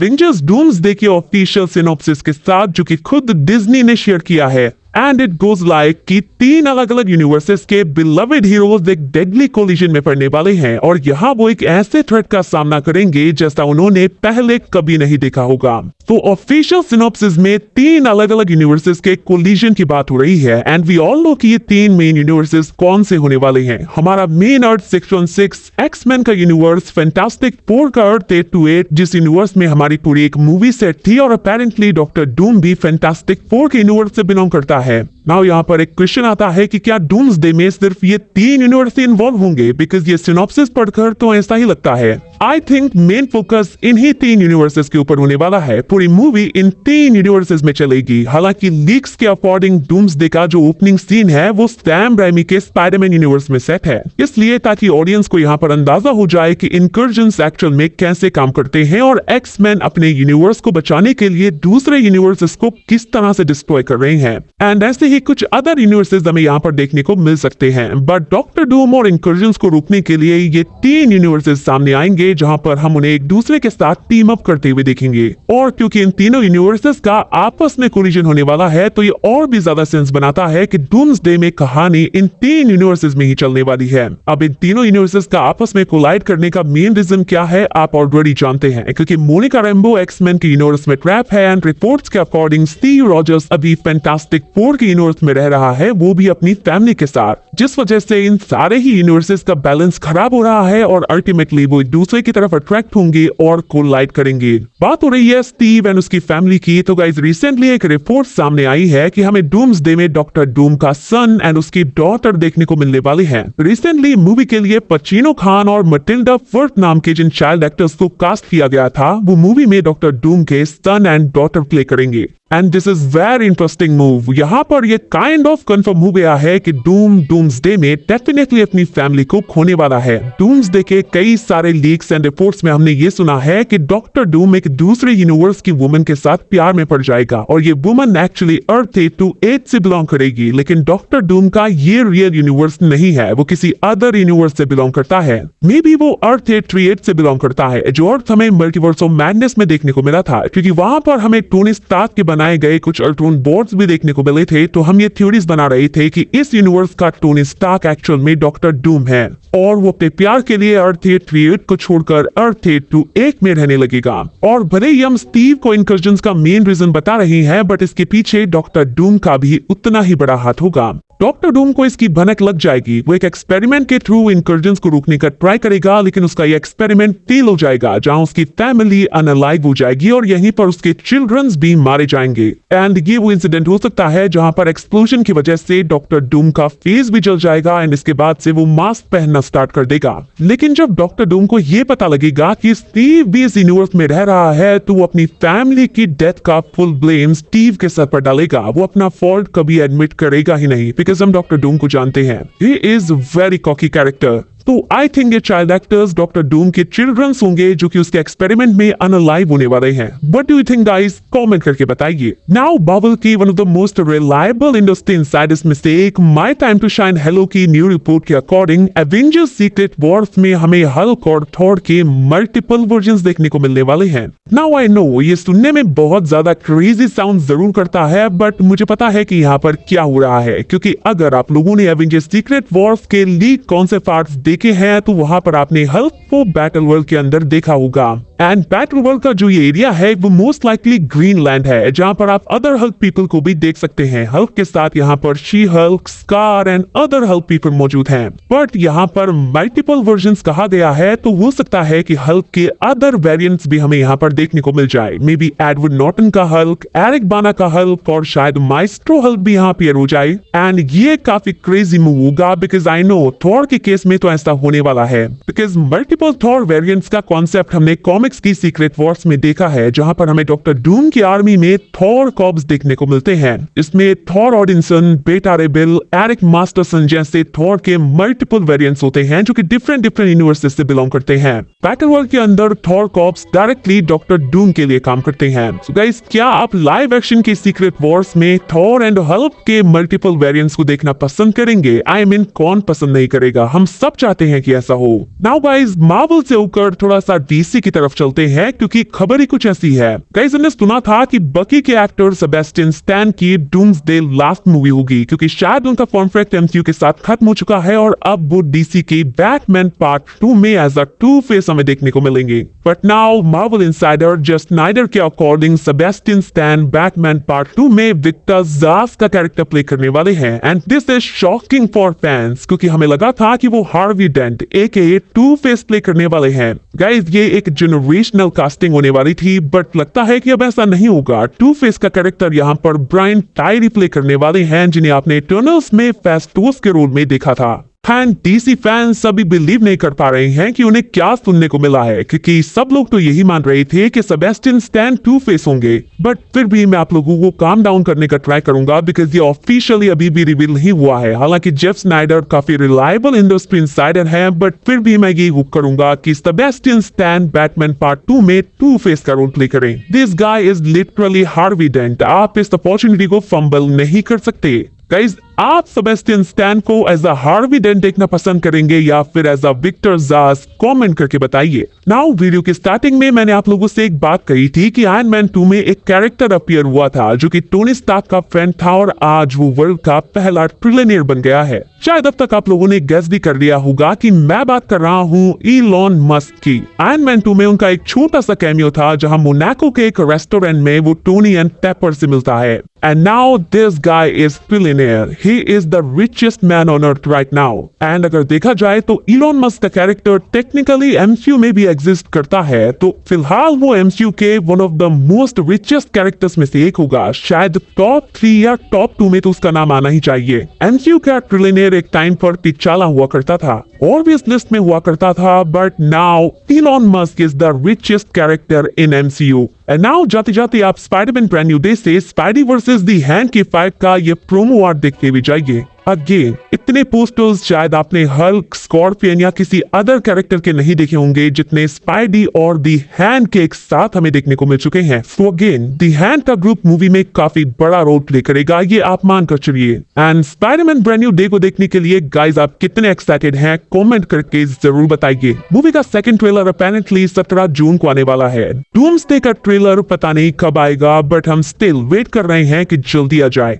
Avengers doomsday के official synopsis के साथ, जो कि खुद डिज्नी ने शेयर किया है। एंड इट गोज लाइक कि 3 अलग अलग यूनिवर्सेस के बिलवेड हीरोज एक डेडली कोलिजन में पड़ने वाले हैं और यहाँ वो एक ऐसे थ्रेट का सामना करेंगे जैसा उन्होंने पहले कभी नहीं देखा होगा। तो ऑफिशियल सिनॉप्सिस में 3 अलग अलग यूनिवर्सेस के कोलिजन की बात हो रही है एंड वी ऑल नो कि ये 3 मेन यूनिवर्सेस कौन से होने वाले हैं। हमारा मेन अर्थ सेक्शन 6 एक्समैन का यूनिवर्स, फैंटास्टिक 4 का अर्थ 828 जिस यूनिवर्स में हमारी पूरी एक मूवी सेट थी, और अपेरेंटली डॉक्टर डूम भी फैंटास्टिक 4 के यूनिवर्स से बिलोंग करता है। नाउ यहाँ पर एक क्वेश्चन आता है कि क्या डूम्सडे में सिर्फ ये 3 यूनिवर्स इन्वॉल्व होंगे, बिकॉज ये सिनॉप्सिस पढ़कर तो ऐसा ही लगता है। आई थिंक मेन फोकस इन्हीं 3 यूनिवर्सेस के ऊपर होने वाला है। पूरी मूवी इन 3 यूनिवर्सेस में चलेगी। हालांकि लीक्स के अकॉर्डिंग डूम्सडे का जो ओपनिंग सीन है वो सैम रेमी के स्पाइडरमैन यूनिवर्स में सेट है, इसलिए ताकि ऑडियंस को यहाँ पर अंदाजा हो जाए कि इनकर्जन्स एक्चुअल में कैसे काम करते हैं और एक्समैन अपने यूनिवर्स को बचाने के लिए दूसरे यूनिवर्सेस को किस तरह से डिस्ट्रॉय कर रहे हैं। एंड ऐसे ही कुछ अदर यूनिवर्सेस हमें यहाँ पर देखने को मिल सकते हैं। बट डॉक्टर डूम और इनकर्जन्स को रोकने के लिए ये 3 यूनिवर्सेस सामने आएंगे जहां पर हम उन्हें एक दूसरे के साथ टीम अप करते हुए देखेंगे। और क्योंकि इन तीनों यूनिवर्सेस का आपस में कोलिजन होने वाला है, तो ये और भी ज्यादा सेंस बनाता है कि डूम्सडे में कहानी इन 3 यूनिवर्सेस में ही चलने वाली है। अब इन तीनों यूनिवर्सेस का आपस में कोलाइड करने का मेन रीजन क्या है आप ऑलरेडी जानते हैं, क्योंकि मोनिका रैम्बो एक्समैन के यूनिवर्स में ट्रैप है एंड रिपोर्ट्स के अकॉर्डिंग स्टीव रॉजर्स अभी फैंटास्टिक 4 के यूनिवर्स में रह रहा है, वो भी अपनी फैमिली के साथ, जिस वजह से इन सारे ही यूनिवर्सेस का बैलेंस खराब हो रहा है और अल्टीमेटली वो एक दूसरे की तरफ अट्रैक्ट होंगे और कोलाइड करेंगे। बात हो रही है स्टीव एंड उसकी फैमिली की, तो गाइस रिसेंटली एक रिपोर्ट सामने आई है कि हमें डूम्सडे में डॉक्टर डूम का सन एंड उसकी डॉटर देखने को मिलने वाली है। रिसेंटली मूवी के लिए पचीनो खान और मटिल्डा फर्थ नाम के जिन चाइल्ड एक्टर्स को कास्ट किया गया था, वो मूवी में डॉक्टर डूम के सन एंड डॉटर प्ले करेंगे। And this is very interesting move. यहाँ पर ये काइंड ऑफ कंफर्म हो गया है कि डूम डूम्सडे में डेफिनेटली अपनी फैमिली को खोने वाला है। डूम्सडे के कई सारे लीक्स एंड रिपोर्ट्स में हमने ये सुना है कि डॉक्टर डूम एक दूसरे यूनिवर्स की वुमन के साथ प्यार में पड़ जाएगा और ये वुमन एक्चुअली अर्थ 828 से बिलोंग करेगी, लेकिन डॉक्टर डूम का ये रियल यूनिवर्स नहीं है, वो किसी अदर यूनिवर्स से बिलोंग करता है। मे बी वो अर्थ 838 से बिलोंग करता है, जो अर्थ हमें मल्टीवर्स ऑफ मैडनेस में देखने को मिला था, क्योंकि वहां पर हमें टोनी स्टार्क के बनाए गए कुछ अल्ट्रॉन बोर्ड्स भी देखने को मिले थे। तो हम ये थ्योरीज बना रहे थे कि इस यूनिवर्स का टोनी स्टार्क एक्चुअल में डॉक्टर डूम है और वो अपने प्यार के लिए अर्थ 838 को छोड़कर अर्थ 828 में रहने लगेगा। और भले ही हम स्टीव को इनकर्जन्स का मेन रीजन बता रहे हैं, बट इसके पीछे डॉक्टर डूम का भी उतना ही बड़ा हाथ होगा। डॉक्टर डूम को इसकी भनक लग जाएगी। वो एक एक्सपेरिमेंट के थ्रू इनकर्जन्स को रोकने का ट्राई करेगा, लेकिन उसका ये एक्सपेरिमेंट फेल हो जाएगा, जहां उसकी फैमिली अनअलाइव हो जाएगी और यहीं पर उसके चिल्ड्रंस भी मारे जाएंगे। एंड ये वो इंसिडेंट हो सकता है जहां पर एक्सप्लोजन की वजह से डॉक्टर डूम का फेस भी जल जाएगा एंड इसके बाद से वो मास्क पहनना स्टार्ट कर देगा। लेकिन जब डॉक्टर डूम को ये पता लगेगा कि स्टीव भी इस यूनिवर्स में रह रहा है, तो वो अपनी फैमिली की डेथ का फुल ब्लेम स्टीव के सर पर डालेगा। वो अपना फॉल्ट कभी एडमिट करेगा ही नहीं, बिकॉज हम डॉक्टर डूम को जानते हैं, he is very cocky character. तो आई थिंक ये चाइल्ड एक्टर्स डॉक्टर डूम के चिल्ड्रंस होंगे जो कि उसके एक्सपेरिमेंट में अनअलाइव होने वाले हैं। What do you think guys? Comment करके बताइए। नाउ मार्वल की one of the most reliable industry insiders में से एक my time to shine hello की न्यू रिपोर्ट के अकॉर्डिंग एवेंजर्स सीक्रेट वॉर्स में हमें हल्क और थॉर के मल्टीपल वर्जन्स देखने को मिलने वाले हैं। नाउ आई नो ये सुनने में बहुत ज्यादा क्रेजी साउंड जरूर करता है, बट मुझे पता है कि यहाँ पर क्या हो रहा है, क्योंकि अगर आप लोगों ने एवेंजर्स सीक्रेट वॉर्स के लीक कॉन्सेप्ट आर्ट्स देखे हैं, तो वहां पर आपने हल्क को बैटल वर्ल्ड के अंदर देखा होगा। एंड बैटल वर्ल्ड का जो ये एरिया है वो मोस्ट लाइकली ग्रीनलैंड है, जहां पर आप अदर हल्क पीपल को भी देख सकते हैं। हल्क के साथ यहाँ पर she Hulk, scar and other Hulk people मौजूद हैं। बट यहाँ पर मल्टीपल वर्जन्स कहा गया है, तो हो सकता है कि हल्क के अदर वेरिएंट्स भी हमें यहाँ पर देखने को मिल जाए। मे बी एडवर्ड नॉर्टन का हल्क, एरिक बाना का हल्क और शायद माइस्ट्रो हल्क भी यहाँ अपीयर हो जाए। एंड ये काफी क्रेजी मूव होगा, बिकॉज आई नो थॉर के केस में तो ऐसा होने वाला है, बिकॉज मल्टीपल थॉर वेरिएंट्स का कॉन्सेप्ट हमने कॉमिक्स की सीक्रेट वॉर्स में देखा है, जहां पर हमें डॉक्टर डूम की आर्मी में थॉर कॉर्प्स देखने को मिलते हैं। इसमें थॉर ऑडिंसन, बेटा रेबेल, एरिक मास्टरसन जैसे थॉर के मल्टीपल वेरिएंट्स होते हैं जो कि डिफरेंट यूनिवर्सेस से बिलोंग करते हैं। बैटल वर्ल्ड के अंदर Thor corps directly doctor Doom के लिए काम करते हैं। सो गाइस, क्या आप लाइव एक्शन की सीक्रेट वॉर्स में थॉर एंड हल्क के मल्टीपल वेरिएंट्स को देखना पसंद करेंगे? आई मीन कौन पसंद नहीं करेगा? हम सब चाहते हैं कि ऐसा हो। नाउ गाइस, मार्वल से होकर थोड़ा सा डीसी की तरफ चलते हैं क्योंकि खबर ही कुछ ऐसी है। गाइस, हमने सुना था कि बकी के एक्टर सेबेस्टियन स्टैन की डूम्सडे लास्ट मूवी होगी क्योंकि शायद उनका कॉन्ट्रैक्ट एमसीयू के साथ खत्म हो चुका है और अब वो डीसी के बैटमैन पार्ट 2 में एज अ टू फेस हमें देखने को मिलेंगे। But now Marvel insider just Snyder के according Sebastian Stan Batman part 2 में विक्टर ज़ास का कैरेक्टर प्ले करने वाले हैं and this is shocking for fans क्योंकि हमें लगा था कि वो Harvey Dent aka two face play करने वाले हैं। गाइस, ये एक जनरेशनल कास्टिंग होने वाली थी बट लगता है कि अब ऐसा नहीं होगा। टू फेस का कैरेक्टर यहाँ पर ब्रायन टायरी प्ले करने वाले हैं जिन्हें आपने इटर्नल्स में फेस्टोस के रोल में देखा था। एंड डीसी फैंस अभी बिलीव नहीं कर पा रहे हैं कि उन्हें क्या सुनने को मिला है क्योंकि सब लोग तो यही मान रहे थे कि सेबेस्टियन स्टैन टू फेस होंगे। बट फिर भी मैं आप लोगों को काम डाउन करने का ट्राई करूंगा बिकॉज ये ऑफिशियली अभी भी रिवील नहीं हुआ है। हालांकि जेफ स्नाइडर काफी रिलायबल इंडस्ट्री इनसाइडर है बट फिर भी मैं ये हुक करूंगा कि सेबेस्टियन स्टैन बैटमैन पार्ट 2 में टू फेस का रोल प्ले करें। This guy is literally Harvey Dent. आप इस अपॉर्चुनिटी को फंबल नहीं कर सकते। गाइज, आप सेबेस्टियन स्टैन को एज अ हार्वी डेंट देखना पसंद करेंगे या फिर एज अ विक्टर ज़ास? कमेंट करके बताइए। नाउ वीडियो की स्टार्टिंग में मैंने आप लोगों से एक बात कही थी कि आयरन मैन 2 में एक कैरेक्टर अपीयर हुआ था जो कि टोनी स्टार्क का फ्रेंड था और आज वो वर्ल्ड का पहला ट्रिलियनियर बन गया है। शायद अब तक आप लोगों ने गेस भी कर लिया होगा कि मैं बात कर रहा हूँ इलॉन मस्क की। आयरन मैन 2 में उनका एक छोटा सा कैमियो था जहां मोनाको के एक रेस्टोरेंट में वो टोनी एंड पेपर से मिलता है। And now this guy is billionaire. He is the richest man on earth right now. And अगर देखा जाए तो इलॉन मस्क का कैरेक्टर टेक्निकली एमसीयू में भी एग्जिस्ट करता है तो फिलहाल वो एमसीयू के one of the most richest characters में से एक होगा। शायद टॉप 3 या टॉप 2 में तो उसका नाम आना ही चाहिए। एमसीयू का ट्रिलियनियर एक टाइम पर टिचाला हुआ करता था और भी इस लिस्ट में हुआ करता था but now Elon Musk is the richest character in MCU. And now जाते जाते आप स्पाइडरमैन ब्रांड न्यू डे से स्पाइडी वर्सेस दी हैंड की फाइट का ये प्रोमो आर्ट देखते भी जाइए। अगेन, इतने पोस्टर्स शायद आपने हल्क, स्कॉर्पियन या किसी अदर कैरेक्टर के नहीं देखे होंगे जितने स्पाइडी और दी हैंड के एक साथ हमें देखने को मिल चुके हैं। सो अगेन, दी हैंड का ग्रुप मूवी में काफी बड़ा रोल प्ले करेगा, ये आप मान कर चलिए। And Spiderman brand new day को देखने के लिए गाइज आप कितने एक्साइटेड हैं कमेंट करके जरूर बताइए। मूवी का सेकंड ट्रेलर अपेरेंटली 17 जून को आने वाला है। डूम्सडे का ट्रेलर पता नहीं कब आएगा बट हम स्टिल वेट कर रहे हैं कि जल्दी आ जाए।